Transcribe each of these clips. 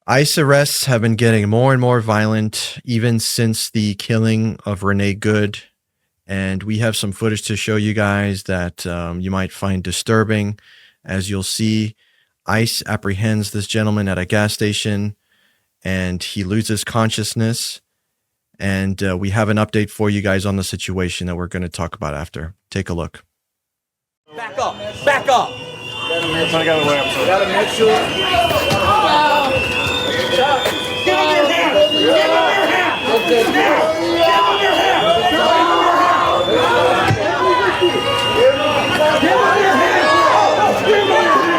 ICE arrests have been getting more and more violent, even since the killing of Renee Good. And we have some footage to show you guys that you might find disturbing. As you'll see, ICE apprehends this gentleman at a gas station and he loses consciousness. And we have an update for you guys on the situation that we're going to talk about after. Take a look. Back up! Back up! Gotta make sure. Give him your hand! Give him your hand! Now! Give him your hand! Give him your hand! Give him your hand!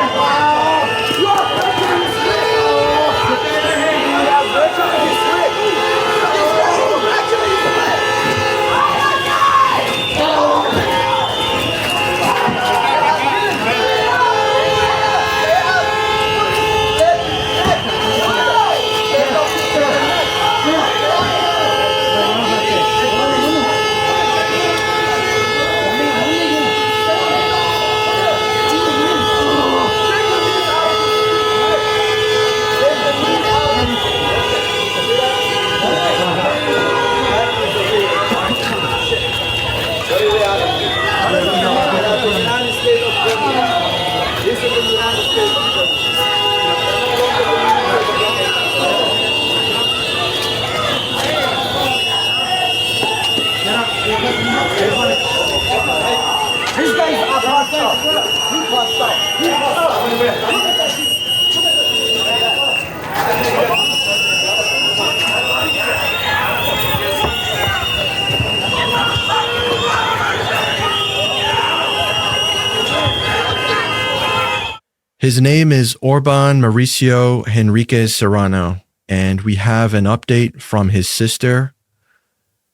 His name is Orbin Mauricio Henriquez Serrano, and we have an update from his sister.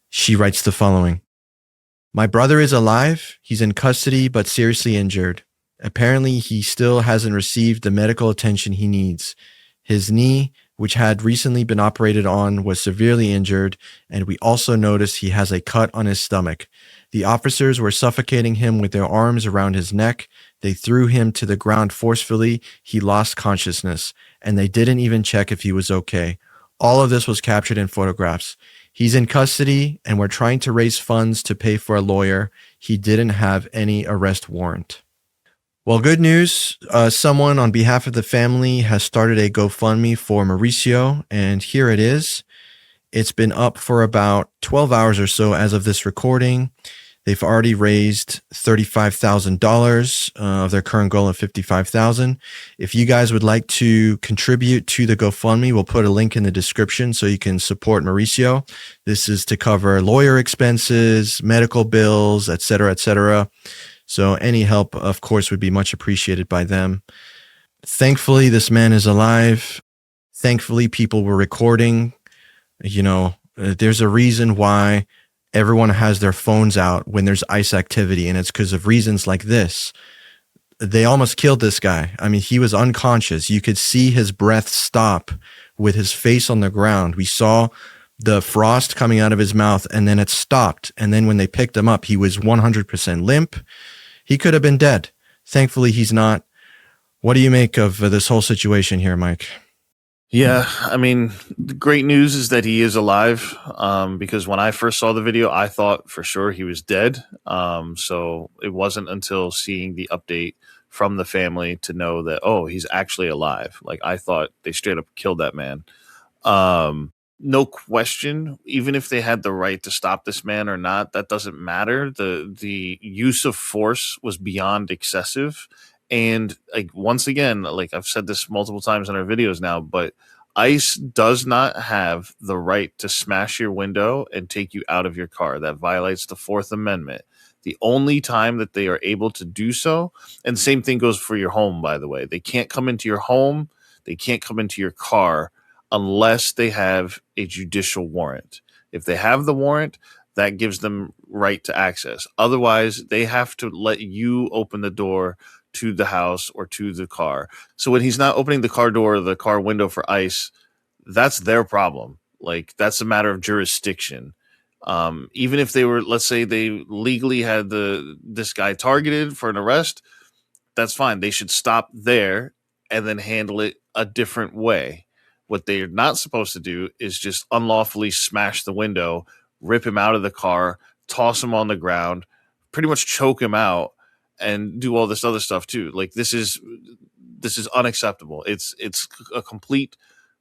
She writes the following. My brother is alive. He's in custody, but seriously injured. Apparently, he still hasn't received the medical attention he needs. His knee, which had recently been operated on, was severely injured, and we also noticed he has a cut on his stomach. The officers were suffocating him with their arms around his neck. They threw him to the ground forcefully. He lost consciousness, and they didn't even check if he was okay. All of this was captured in photographs. He's in custody, and we're trying to raise funds to pay for a lawyer. He didn't have any arrest warrant. Well, good news. Someone on behalf of the family has started a GoFundMe for Mauricio, and here it is. It's been up for about 12 hours or so as of this recording. They've already raised $35,000 of their current goal of $55,000. If you guys would like to contribute to the GoFundMe, we'll put a link in the description so you can support Mauricio. This is to cover lawyer expenses, medical bills, etc., etc. So any help, of course, would be much appreciated by them. Thankfully, this man is alive. Thankfully, people were recording. You know, there's a reason why everyone has their phones out when there's ICE activity, and it's because of reasons like this. They almost killed this guy. I mean, he was unconscious. You could see his breath stop with his face on the ground. We saw the frost coming out of his mouth, and then it stopped. And then when they picked him up, he was 100% limp. He could have been dead. Thankfully, he's not. What do you make of this whole situation here, Mike? Yeah, I mean, the great news is that he is alive, because when I first saw the video, I thought for sure he was dead. So it wasn't until seeing the update from the family to know that, oh, he's actually alive. Like, I thought they straight up killed that man. No question, even if they had the right to stop this man or not, that doesn't matter. The use of force was beyond excessive. And like, once again, like I've said this multiple times in our videos now, but ICE does not have the right to smash your window and take you out of your car. That violates the Fourth Amendment. The only time that they are able to do so, and same thing goes for your home, by the way. They can't come into your home. They can't come into your car unless they have a judicial warrant. If they have the warrant, that gives them right to access. Otherwise, they have to let you open the door to the house or to the car. So when he's not opening the car door or the car window for ICE, that's their problem. Like, that's a matter of jurisdiction. Even if they were, let's say they legally had this guy targeted for an arrest, that's fine. They should stop there and then handle it a different way. What they're not supposed to do is just unlawfully smash the window, rip him out of the car, toss him on the ground, pretty much choke him out, and do all this other stuff too. Like this is unacceptable. It's a complete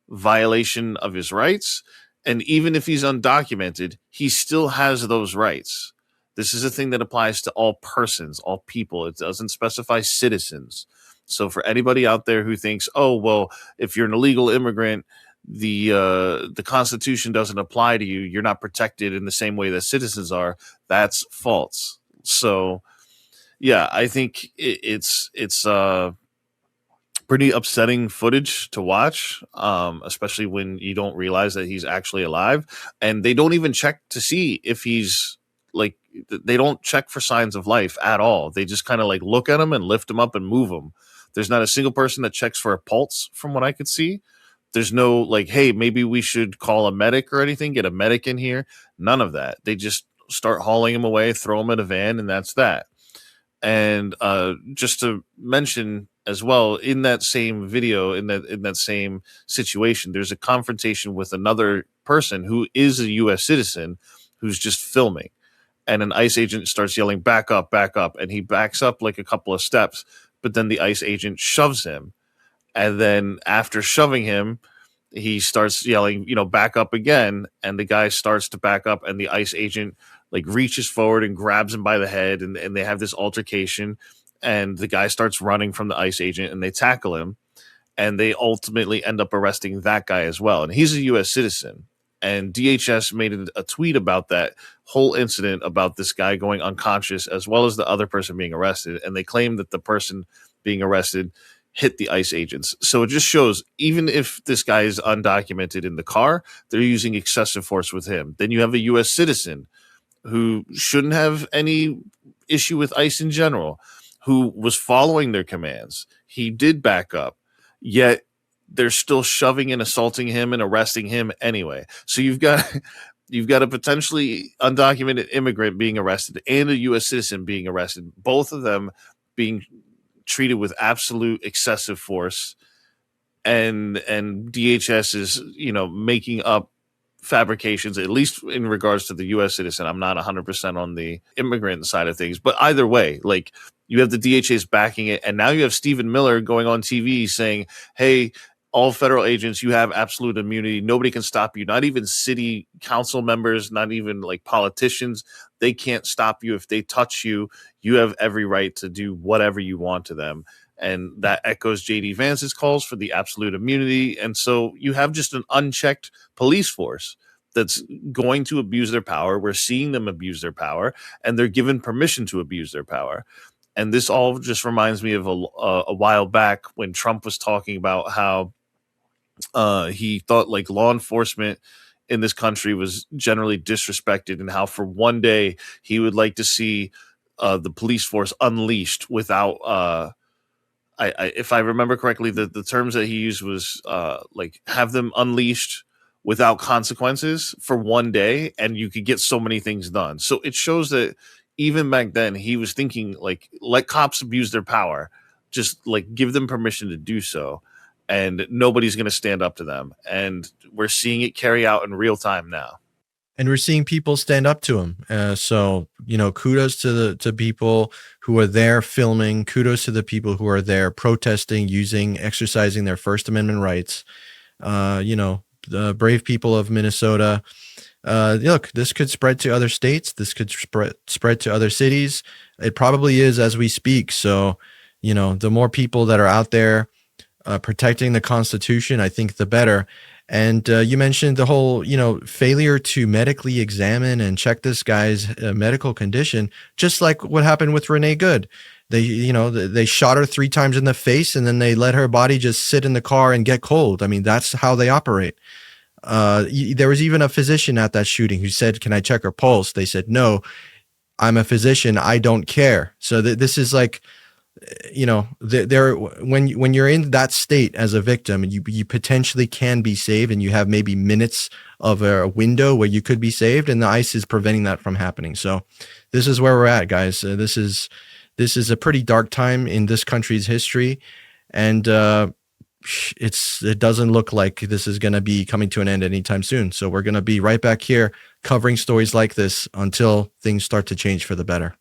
violation of his rights. And even if he's undocumented, he still has those rights. This is a thing that applies to all persons, all people. It doesn't specify citizens. So for anybody out there who thinks, oh, well, if you're an illegal immigrant, the Constitution doesn't apply to you, you're not protected in the same way that citizens are, that's false. So, yeah, I think it's pretty upsetting footage to watch, especially when you don't realize that he's actually alive. And they don't even check to see if he's like, they don't check for signs of life at all. They just kind of like look at him and lift him up and move him. There's not a single person that checks for a pulse from what I could see. There's no like, hey, maybe we should call a medic or anything, get a medic in here. None of that. They just start hauling him away, throw him in a van, and that's that. And just to mention as well, in that same video, in that same situation, there's a confrontation with another person who is a U.S. citizen who's just filming. And an ICE agent starts yelling, back up, and he backs up like a couple of steps, but then the ICE agent shoves him. And then after shoving him, he starts yelling, back up again, and the guy starts to back up, and the ICE agent like reaches forward and grabs him by the head, and they have this altercation, and the guy starts running from the ICE agent, and they tackle him, and they ultimately end up arresting that guy as well. And he's a U.S. citizen. And DHS made a tweet about that whole incident, about this guy going unconscious as well as the other person being arrested. And they claim that the person being arrested hit the ICE agents. So it just shows, even if this guy is undocumented in the car, they're using excessive force with him. Then you have a U.S. citizen who shouldn't have any issue with ICE in general, who was following their commands. He did back up, yet they're still shoving and assaulting him and arresting him anyway. So you've got a potentially undocumented immigrant being arrested and a U.S. citizen being arrested, both of them being treated with absolute excessive force. And DHS is, making up fabrications, at least in regards to the U.S. citizen. I'm not 100% on the immigrant side of things, but either way, like, you have the DHS backing it, and now you have Stephen Miller going on TV saying, hey, all federal agents, you have absolute immunity. Nobody can stop you. Not even city council members, not even like politicians. They can't stop you. If they touch you, you have every right to do whatever you want to them. And that echoes J.D. Vance's calls for the absolute immunity. And so you have just an unchecked police force that's going to abuse their power. We're seeing them abuse their power, and they're given permission to abuse their power. And this all just reminds me of a while back when Trump was talking about how he thought like law enforcement in this country was generally disrespected, and how for one day he would like to see the police force unleashed without if I remember correctly, the terms that he used was like have them unleashed without consequences for one day, and you could get so many things done. So it shows that even back then he was thinking like, let cops abuse their power, just like give them permission to do so, and nobody's going to stand up to them. And we're seeing it carry out in real time now. And we're seeing people stand up to him. So, kudos to people who are there filming. Kudos to the people who are there protesting, exercising their First Amendment rights. The brave people of Minnesota. Look, this could spread to other states. This could spread to other cities. It probably is as we speak. So, the more people that are out there protecting the Constitution, I think the better. And you mentioned the whole, failure to medically examine and check this guy's medical condition, just like what happened with Renee Good. They shot her 3 times in the face, and then they let her body just sit in the car and get cold. I mean, that's how they operate. There was even a physician at that shooting who said, "Can I check her pulse?" They said, "No, I'm a physician. I don't care." So this is like, when you're in that state as a victim, you potentially can be saved, and you have maybe minutes of a window where you could be saved, and the ICE is preventing that from happening. So this is where we're at, guys. This is a pretty dark time in this country's history. And, it doesn't look like this is going to be coming to an end anytime soon. So we're going to be right back here covering stories like this until things start to change for the better.